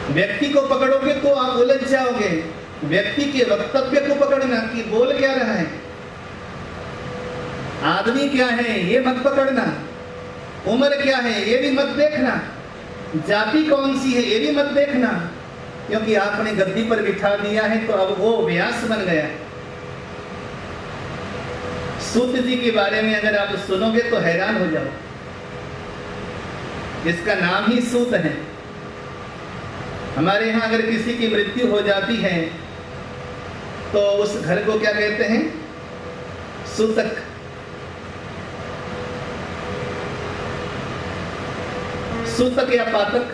व्यक्ति को पकड़ोगे तो आप उलझ जाओगे। व्यक्ति के वक्तव्य को पकड़ना कि बोल क्या रहा है, आदमी क्या है ये मत पकड़ना, उम्र क्या है ये भी मत देखना, जाति कौन सी है ये भी मत देखना, क्योंकि आपने गद्दी पर बिठा दिया है तो अब वो व्यास बन गया। सूत जी के बारे में अगर आप सुनोगे तो हैरान हो जाओ। इसका नाम ही सूत है। हमारे यहाँ अगर किसी की मृत्यु हो जाती है तो उस घर को क्या कहते हैं? सूतक। सूतक या पातक।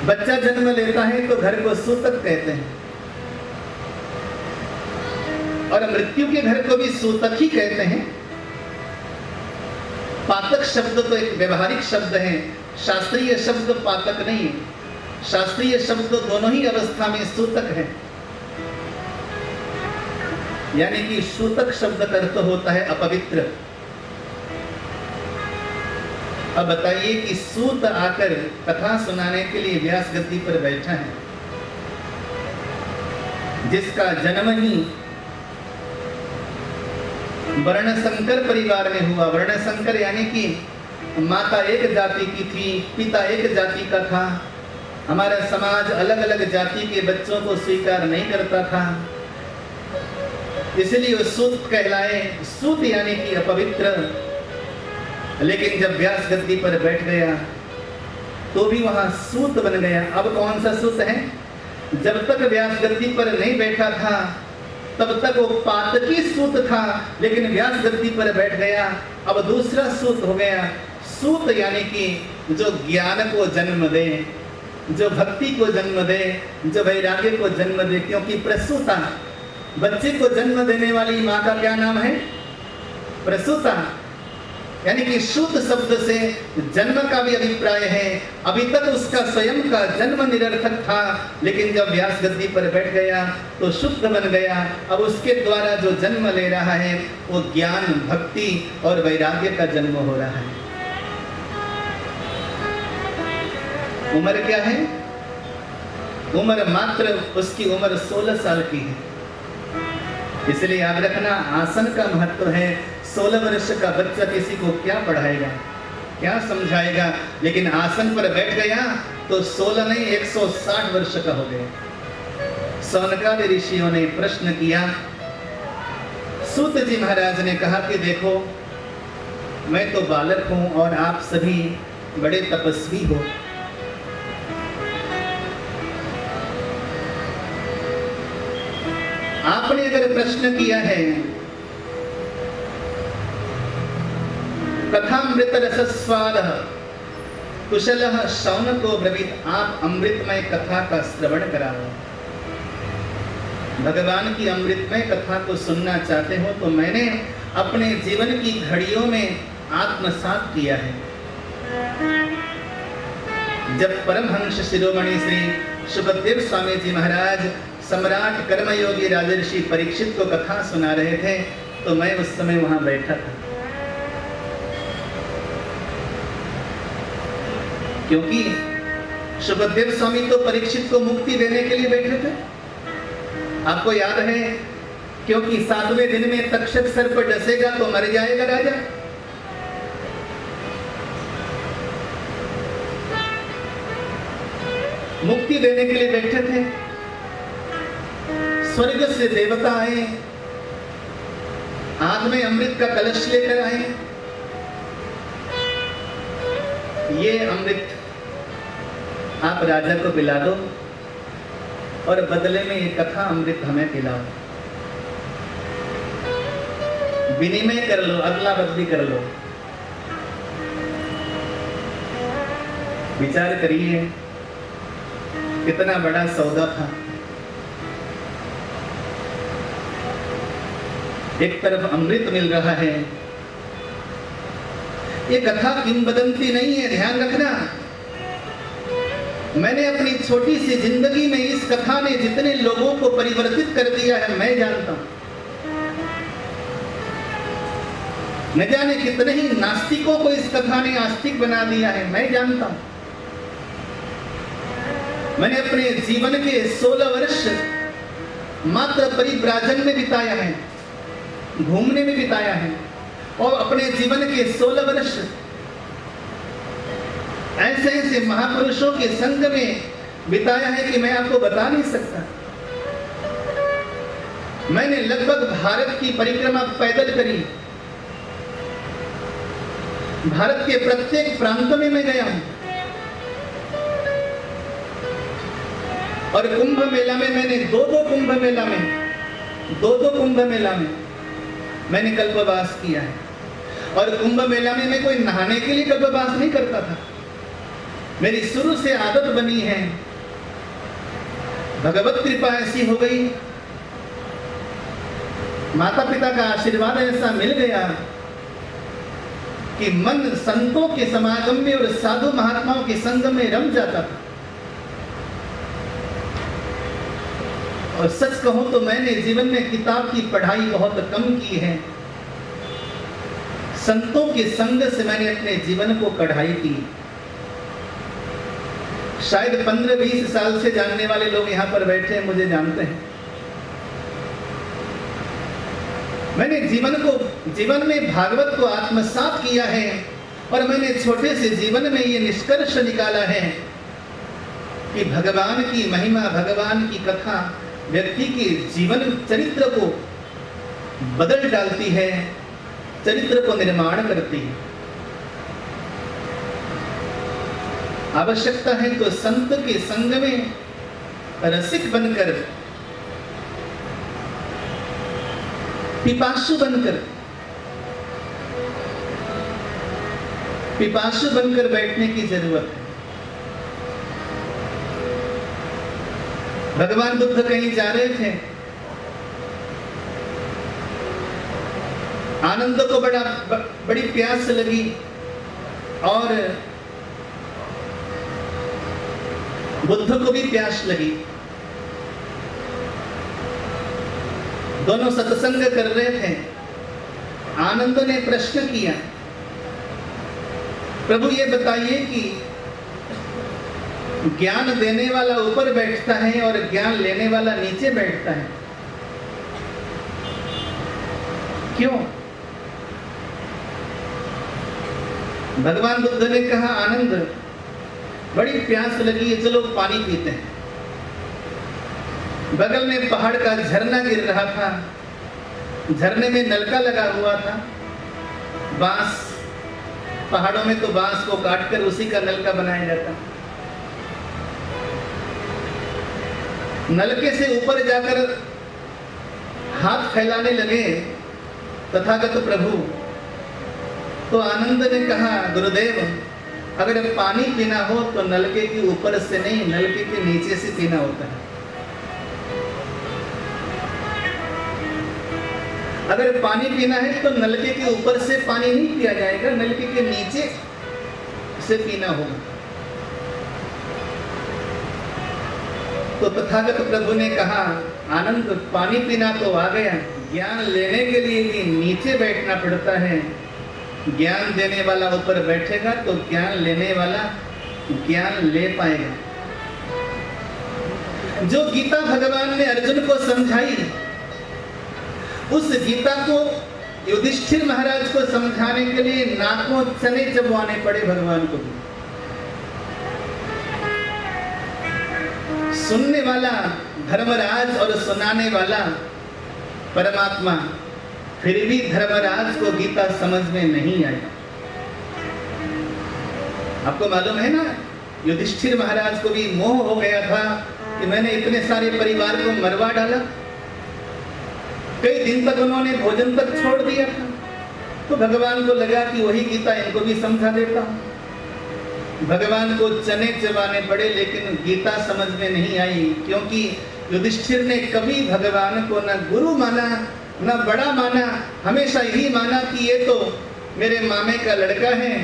बच्चा जन्म लेता है तो घर को सूतक कहते हैं, और मृत्यु के घर को भी सूतक ही कहते हैं। पातक शब्द तो एक व्यवहारिक शब्द है, शास्त्रीय शब्द पातक नहीं है। शास्त्रीय शब्द दोनों ही अवस्था में सूतक है, यानी कि सूतक शब्द का अर्थ होता है अपवित्र। अब बताइए कि सूत आकर कथा सुनाने के लिए व्यास गद्दी पर बैठा है, जिसका जन्म ही वर्णशंकर परिवार में हुआ। वर्णशंकर यानी कि माता एक जाति की थी, पिता एक जाति का था। हमारा समाज अलग अलग जाति के बच्चों को स्वीकार नहीं करता था, इसलिए वो सूत कहलाए। सूत यानी कि अपवित्र। लेकिन जब व्यास गद्दी पर बैठ गया तो भी वहां सूत बन गया। अब कौन सा सूत है? जब तक व्यास गद्दी पर नहीं बैठा था तब तक वो पातकी सूत था, लेकिन व्यास गद्दी पर बैठ गया अब दूसरा सूत हो गया। सूत यानी कि जो ज्ञान को जन्म दे, जो भक्ति को जन्म दे, जो वैराग्य को जन्म दे। क्योंकि प्रसूता, बच्चे को जन्म देने वाली माँ का क्या नाम है? प्रसूता। यानी कि सूत शब्द से जन्म का भी अभिप्राय है। अभी तक उसका स्वयं का जन्म निरर्थक था, लेकिन जब व्यास गद्दी पर बैठ गया तो शुद्ध बन गया। अब उसके द्वारा जो जन्म ले रहा है वो ज्ञान, भक्ति और वैराग्य का जन्म हो रहा है। उम्र क्या है? उम्र मात्र उसकी उम्र 16 साल की है। इसलिए याद रखना, आसन का महत्व है। 16 वर्ष का बच्चा किसी को क्या पढ़ाएगा, क्या समझाएगा, लेकिन आसन पर बैठ गया तो 16 नहीं 160 वर्ष का हो गया। सौनकादि ऋषियों ने प्रश्न किया। सूत जी महाराज ने कहा कि देखो, मैं तो बालक हूं और आप सभी बड़े तपस्वी हो। आपने अगर प्रश्न किया है कथामृत रसस्वाद कुशलः शौनको ब्रवीत, आप अमृतमय कथा का श्रवण कराओ। भगवान की अमृतमय कथा को सुनना चाहते हो तो मैंने अपने जीवन की घड़ियों में आत्मसात किया है। जब परमहंस शिरोमणि श्री सुखदेव स्वामी जी महाराज सम्राट कर्मयोगी राजर्षि परीक्षित को कथा सुना रहे थे तो मैं उस समय वहां बैठा था, क्योंकि सुखदेव स्वामी तो परीक्षित को मुक्ति देने के लिए बैठे थे। आपको याद है, क्योंकि 7वें दिन में तक्षक सर्प डसेगा तो मर जाएगा राजा। मुक्ति देने के लिए बैठे थे। स्वर्ग से देवता आए, हाथ में अमृत का कलश लेकर आए। ये अमृत आप राजा को पिला दो और बदले में ये कथा अमृत हमें पिलाओ। विनिमय कर लो, अदला बदली कर लो। विचार करिए कितना बड़ा सौदा था। एक तरफ अमृत मिल रहा है। ये कथा किंवदंती नहीं है, ध्यान रखना। मैंने अपनी छोटी सी जिंदगी में इस कथा ने जितने लोगों को परिवर्तित कर दिया है मैं जानता हूं। न जाने कितने ही नास्तिकों को इस कथा ने आस्तिक बना दिया है मैं जानता हूं। मैंने अपने जीवन के 16 वर्ष मात्र परिव्राजन में बिताया है, घूमने में बिताया है, और अपने जीवन के 16 वर्ष ऐसे ऐसे महापुरुषों के संग में बिताया है कि मैं आपको बता नहीं सकता। मैंने लगभग भारत की परिक्रमा पैदल करी, भारत के प्रत्येक प्रांत में मैं गया हूं, और कुंभ मेला में मैंने दो कुंभ मेला में मैंने कल्पवास किया है। और कुंभ मेला में मैं कोई नहाने के लिए कल्पवास नहीं करता था, मेरी शुरू से आदत बनी है, भगवत कृपा ऐसी हो गई, माता पिता का आशीर्वाद ऐसा मिल गया कि मन संतों के समागम में और साधु महात्माओं के संग में रम जाता था। और सच कहूं तो मैंने जीवन में किताब की पढ़ाई बहुत कम की है, संतों के संग से मैंने अपने जीवन को कढ़ाई की। शायद 15-20 साल से जानने वाले लोग यहां पर बैठे हैं, मुझे जानते हैं। मैंने जीवन में भागवत को आत्मसात किया है, और मैंने छोटे से जीवन में ये निष्कर्ष निकाला है कि भगवान की महिमा, भगवान की कथा व्यक्ति के जीवन चरित्र को बदल डालती है, चरित्र को निर्माण करती है। आवश्यकता है तो संत के संग में रसिक बनकर, पिपासु बनकर बैठने की जरूरत है। भगवान बुद्ध कहीं जा रहे थे, आनंद को बड़ी प्यास लगी, और बुद्ध को भी प्यास लगी। दोनों सत्संग कर रहे थे। आनंद ने प्रश्न किया, प्रभु ये बताइए कि ज्ञान देने वाला ऊपर बैठता है और ज्ञान लेने वाला नीचे बैठता है, क्यों? भगवान बुद्ध ने कहा, आनंद बड़ी प्यास लगी है, चलो पानी पीते हैं। बगल में पहाड़ का झरना गिर रहा था, झरने में नलका लगा हुआ था, बांस, पहाड़ों में तो बांस को काटकर उसी का नलका बनाया जाता। नलके से ऊपर जाकर हाथ फैलाने लगे तथागत प्रभु, तो आनंद ने कहा, गुरुदेव अगर पानी पीना हो तो नलके के ऊपर से नहीं, नलके के नीचे से पीना होता है। अगर पानी पीना है तो नलके के ऊपर से पानी नहीं पिया जाएगा, नलके के नीचे से पीना होगा। तो तथागत प्रभु ने कहा, आनंद पानी पीना तो आ गया, ज्ञान लेने के लिए भी नीचे बैठना पड़ता है। ज्ञान देने वाला ऊपर बैठेगा तो ज्ञान लेने वाला ज्ञान ले पाएगा। जो गीता भगवान ने अर्जुन को समझाई, उस गीता को युधिष्ठिर महाराज को समझाने के लिए नाकों चने चबवाने पड़े भगवान को भी। सुनने वाला धर्मराज और सुनाने वाला परमात्मा, फिर भी धर्मराज को गीता समझ में नहीं आई। आपको मालूम है ना, युधिष्ठिर महाराज को भी मोह हो गया था कि मैंने इतने सारे परिवार को मरवा डाला। कई दिन तक उन्होंने भोजन तक छोड़ दिया था, तो भगवान को लगा कि वही गीता इनको भी समझा देता हूं। भगवान को चने चबाने पड़े, लेकिन गीता समझ में नहीं आई, क्योंकि युधिष्ठिर ने कभी भगवान को न गुरु माना न बड़ा माना, हमेशा यही माना कि ये तो मेरे मामे का लड़का है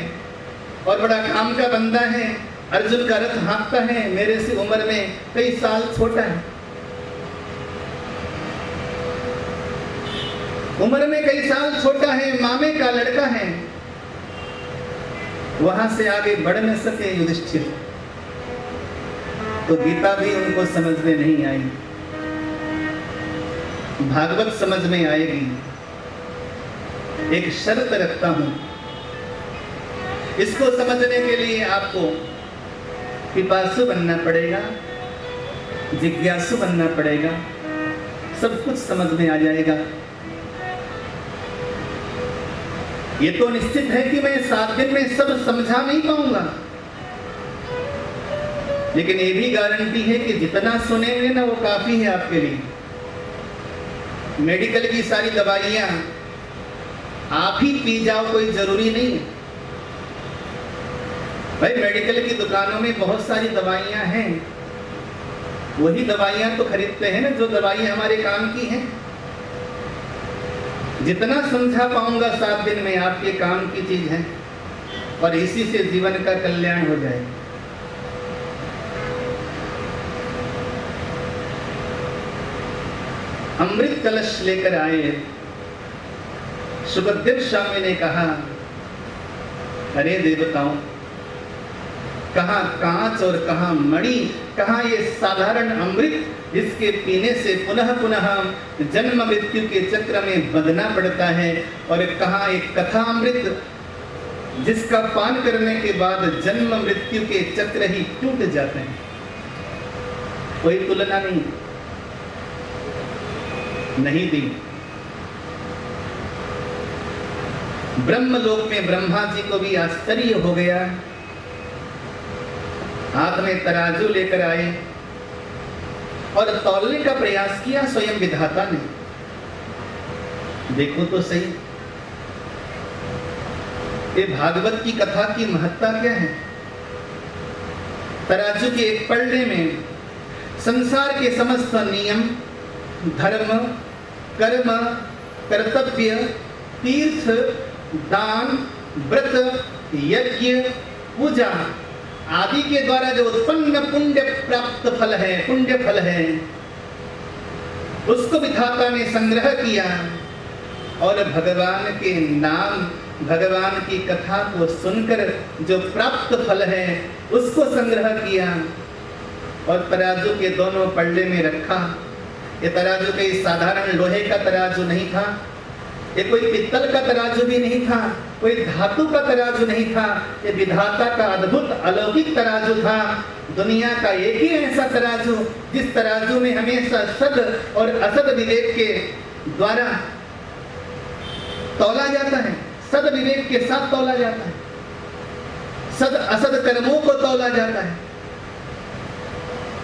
और बड़ा काम का बंदा है, अर्जुन का रथ हाँकता है, मेरे से उम्र में कई साल छोटा है, उम्र में कई साल छोटा है, मामे का लड़का है। वहां से आगे बढ़ न सके युधिष्ठिर। तो गीता भी उनको समझ में नहीं आई, भागवत समझ में आएगी। एक शर्त रखता हूं, इसको समझने के लिए आपको पिपासु बनना पड़ेगा, जिज्ञासु बनना पड़ेगा, सब कुछ समझ में आ जाएगा। ये तो निश्चित है कि मैं 7 दिन में सब समझा नहीं पाऊंगा, लेकिन ये भी गारंटी है कि जितना सुनेंगे ना वो काफी है आपके लिए। मेडिकल की सारी दवाइयां आप ही पी जाओ, कोई जरूरी नहीं है भाई। मेडिकल की दुकानों में बहुत सारी दवाइयां हैं, वही दवाइयां तो खरीदते हैं ना जो दवाइयां हमारे काम की हैं। जितना समझा पाऊंगा 7 दिन में आपके काम की चीज है, और इसी से जीवन का कल्याण हो जाए। अमृत कलश लेकर आए, सुखदेव स्वामी ने कहा, अरे देवताओं, कहां कांच और कहां मणि, कहां ये साधारण अमृत जिसके पीने से पुनः पुनः जन्म मृत्यु के चक्र में बंधना पड़ता है, और कहां एक कथा अमृत जिसका पान करने के बाद जन्म मृत्यु के चक्र ही टूट जाते हैं। कोई तुलना नहीं दी। ब्रह्मलोक में ब्रह्मा जी को भी आश्चर्य हो गया, हाथ में तराजू लेकर आए और तौलने का प्रयास किया स्वयं विधाता ने। देखो तो सही, ये भागवत की कथा की महत्ता क्या है। तराजू के एक पलड़े में संसार के समस्त नियम, धर्म, कर्म, कर्तव्य, तीर्थ, दान, व्रत, यज्ञ, पूजा आदि के द्वारा जो उत्पन्न पुण्य प्राप्त फल है, पुण्य फल है, उसको विधाता ने संग्रह किया और भगवान के नाम, भगवान की कथा को सुनकर जो प्राप्त फल है उसको संग्रह किया और तराजू के दोनों पल्ले में रखा। ये तराजू कोई साधारण लोहे का तराजू नहीं था, ये कोई पित्तल का तराजू भी नहीं था, कोई धातु का तराजू नहीं था, ये विधाता का अद्भुत अलौकिक तराजू था। दुनिया का एक ही ऐसा तराजू जिस तराजू में हमेशा सद और असद विवेक के द्वारा तौला जाता है, सद विवेक के साथ तौला जाता है, सद असद कर्मों को तौला जाता है।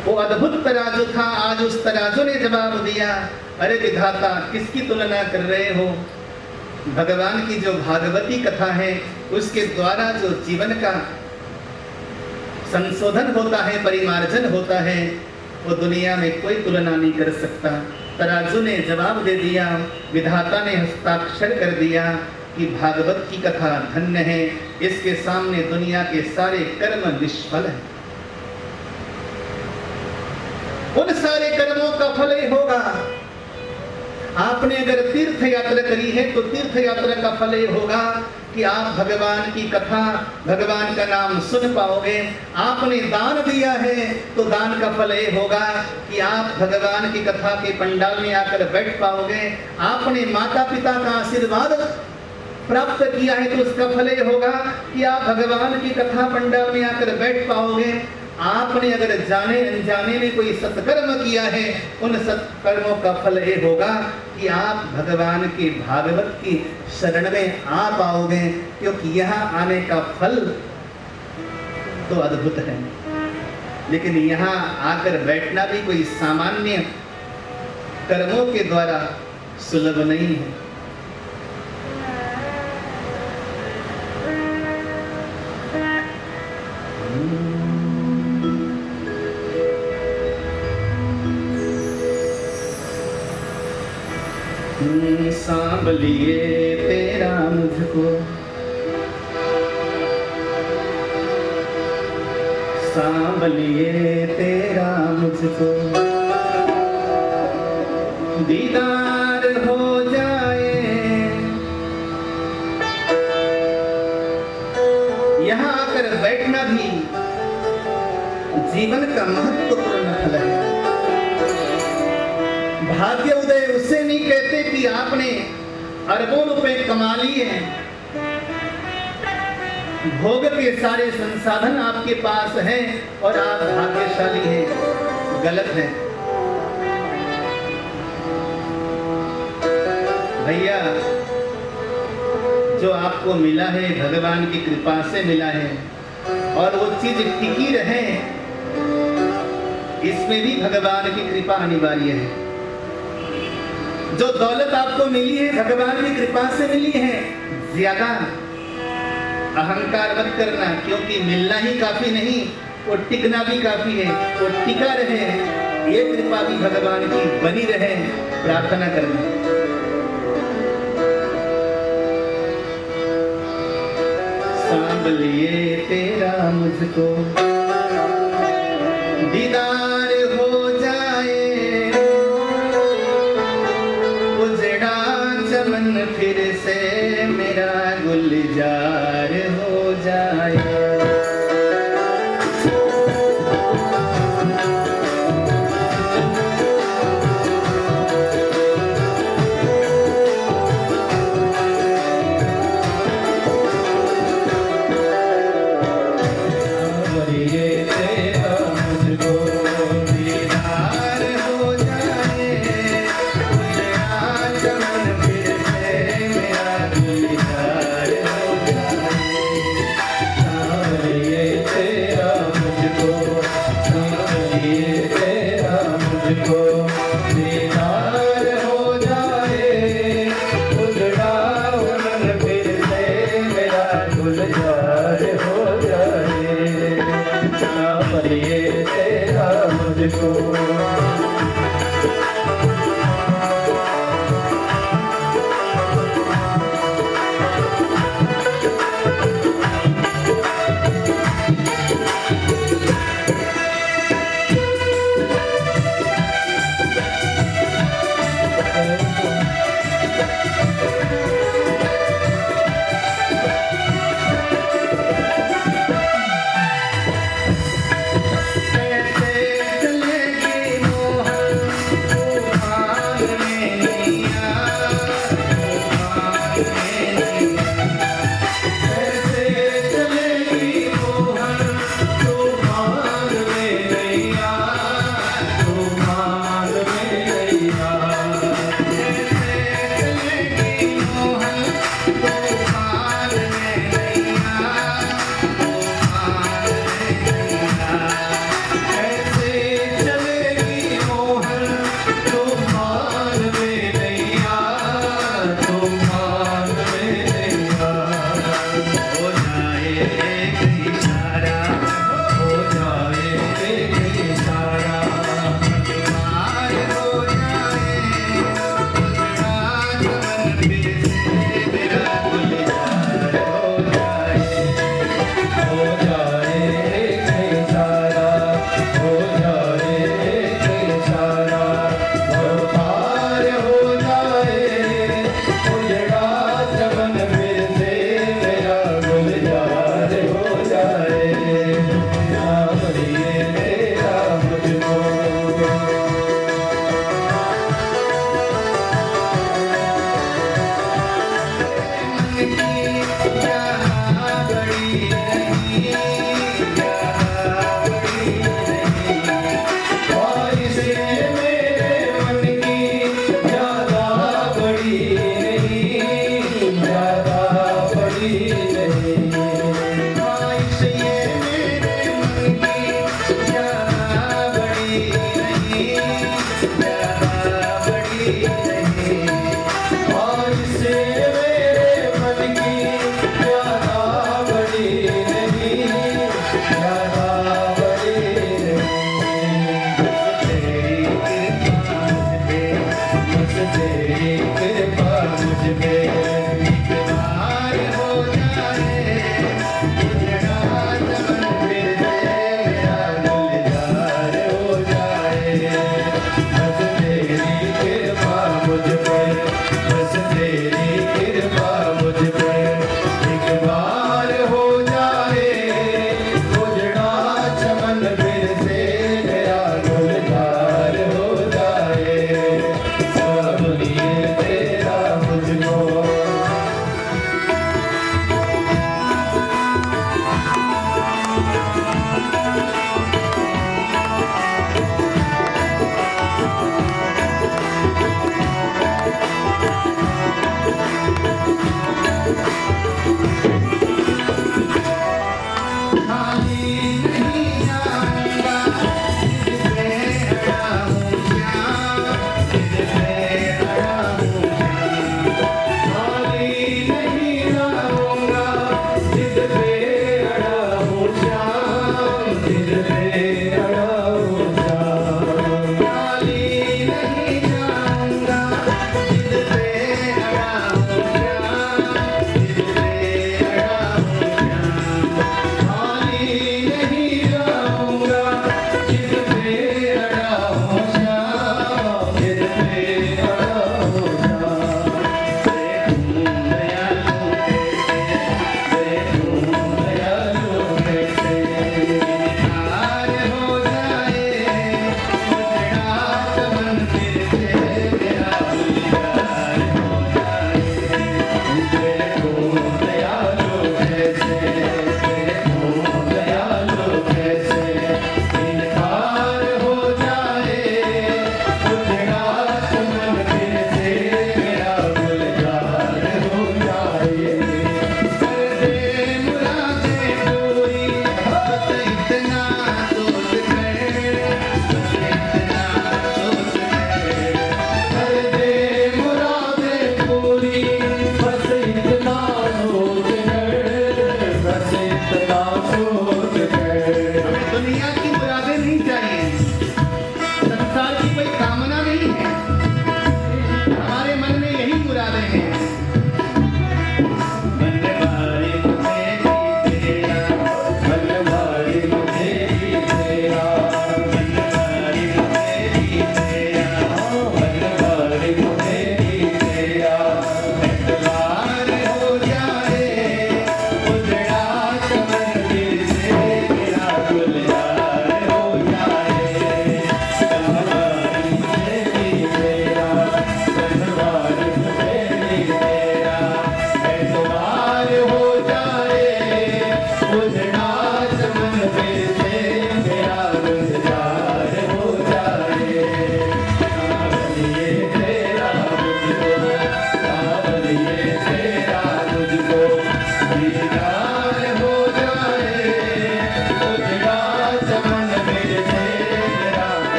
वो अद्भुत तराजू था। आज उस तराजू ने जवाब दिया, अरे विधाता किसकी तुलना कर रहे हो। भगवान की जो भागवती कथा है उसके द्वारा जो जीवन का संशोधन होता है, परिमार्जन होता है, वो दुनिया में कोई तुलना नहीं कर सकता। तराजू ने जवाब दे दिया, विधाता ने हस्ताक्षर कर दिया कि भागवत की कथा धन्य है, इसके सामने दुनिया के सारे कर्म निष्फल हैं। उन सारे कर्मों का फल ही होगा। आपने अगर तीर्थ यात्रा करी है तो तीर्थ यात्रा का फल ये होगा कि आप भगवान की कथा, भगवान का नाम सुन पाओगे। आपने दान दिया है तो दान का फल ये होगा कि आप भगवान की कथा के पंडाल में आकर बैठ पाओगे। आपने माता पिता का आशीर्वाद प्राप्त किया है तो उसका फल ये होगा कि आप भगवान की कथा पंडाल में आकर बैठ पाओगे। आपने अगर जाने अनजाने में कोई सत्कर्म किया है, उन सत्कर्मों का फल ये होगा कि आप भगवान की भागवत की शरण में आ पाओगे, क्योंकि यहाँ आने का फल तो अद्भुत है, लेकिन यहाँ आकर बैठना भी कोई सामान्य कर्मों के द्वारा सुलभ नहीं है। सांभलिए तेरा मुझको, सांभलिए तेरा मुझको, दीदार हो जाए। यहाँ आकर बैठना भी जीवन का महत्वपूर्ण फल है। भाग्य उदय उससे नहीं कहते कि आपने अरबों रुपए कमा लिए हैं, भोग के सारे संसाधन आपके पास हैं और आप भाग्यशाली हैं। गलत है भैया। जो आपको मिला है भगवान की कृपा से मिला है, और वो चीज टिकी रहे, इसमें भी भगवान की कृपा अनिवार्य है। जो दौलत आपको मिली है भगवान की कृपा से मिली है, ज्यादा अहंकार मत करना, क्योंकि मिलना ही काफी नहीं, वो टिकना भी काफी है। वो टिका रहे, ये कृपा भी भगवान की बनी रहे, प्रार्थना करना। सांभलिए तेरा मुझको दीदार हो जाए, उजड़ा चमन फिर से मेरा गुलजार हो जाए।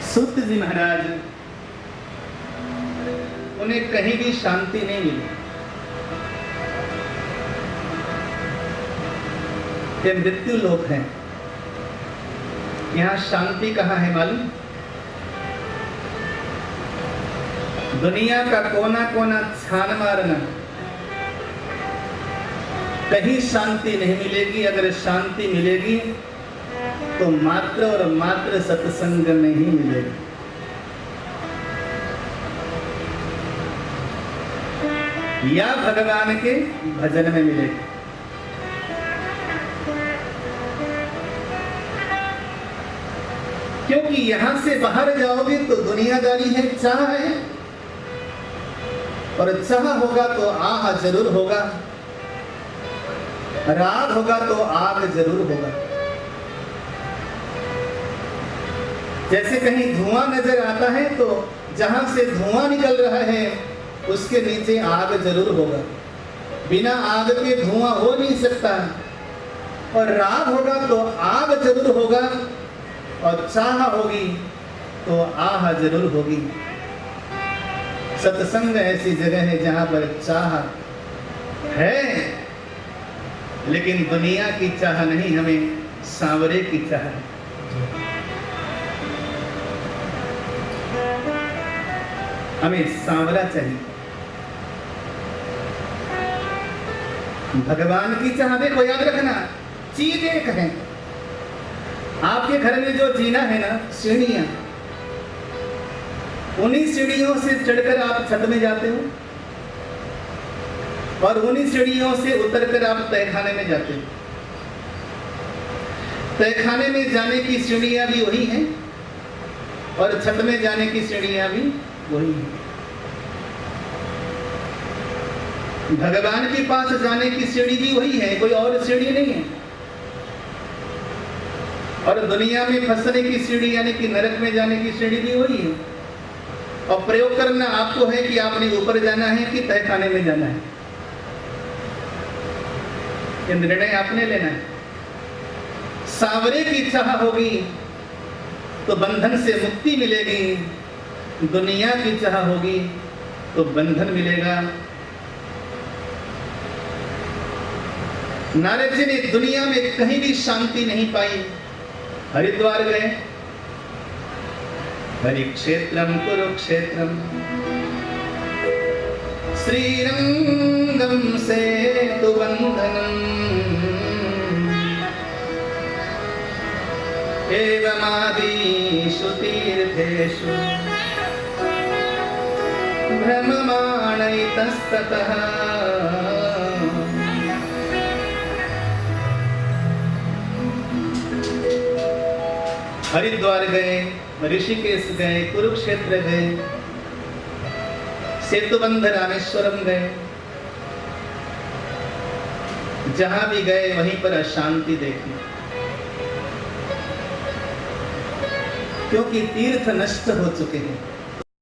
सूत जी महाराज, उन्हें कहीं भी शांति नहीं मिली। ये मृत्यु लोक है, यहाँ शांति कहाँ है मालूम? दुनिया का कोना कोना छान मारना, कहीं शांति नहीं मिलेगी। अगर शांति मिलेगी तो मात्र और मात्र सत्संग में ही मिलेगी। या भगवान के भजन में मिलेगी। क्योंकि यहां से बाहर जाओगे तो दुनियादारी है, चाह है, और चाह होगा तो आह जरूर होगा, राग होगा तो आग जरूर होगा। जैसे कहीं धुआं नजर आता है तो जहां से धुआं निकल रहा है उसके नीचे आग जरूर होगा। बिना आग के धुआं हो नहीं सकता। और राग होगा तो आग जरूर होगा, और चाह होगी तो आह जरूर होगी। सत्संग ऐसी जगह है जहां पर चाह है, लेकिन दुनिया की चाह नहीं, हमें सांवरे की चाह है। हमें सांवरा चाहिए। भगवान की चाह देखो, याद रखना, चीज एक है। आपके घर में जो जीना है ना, सीढ़ियां, उन्हीं सीढ़ियों से चढ़कर आप छत में जाते हो, और उन्हीं सीढ़ियों से उतरकर आप तहखाने में जाते हो। तहखाने में जाने की सीढ़ियां भी वही हैं, और छत में जाने की सीढ़ियां भी वही है। भगवान के पास जाने की सीढ़ी भी वही है, कोई और सीढ़ी नहीं है। और दुनिया में फंसने की सीढ़ी यानी कि नरक में जाने की सीढ़ी भी वही है। और प्रयोग करना आपको है कि आपने ऊपर जाना है कि तहखाने में जाना है, ये निर्णय आपने लेना है। सांवरे की चाह होगी तो बंधन से मुक्ति मिलेगी, दुनिया की चाह होगी तो बंधन मिलेगा। नारद जी ने दुनिया में कहीं भी शांति नहीं पाई, हरिद्वार गए, हरिक्षेत्रम कुरुक्षेत्रम श्रीरंगम सेतुबंधनम एवमादिषु तीर्थेषु भ्रममाणैतस्ततः हरिद्वार गए, ऋषिकेश गए, कुरुक्षेत्र गए, सेतुबंध रामेश्वरम गए, जहां भी गए वहीं पर अशांति देखी, क्योंकि तीर्थ नष्ट हो चुके हैं।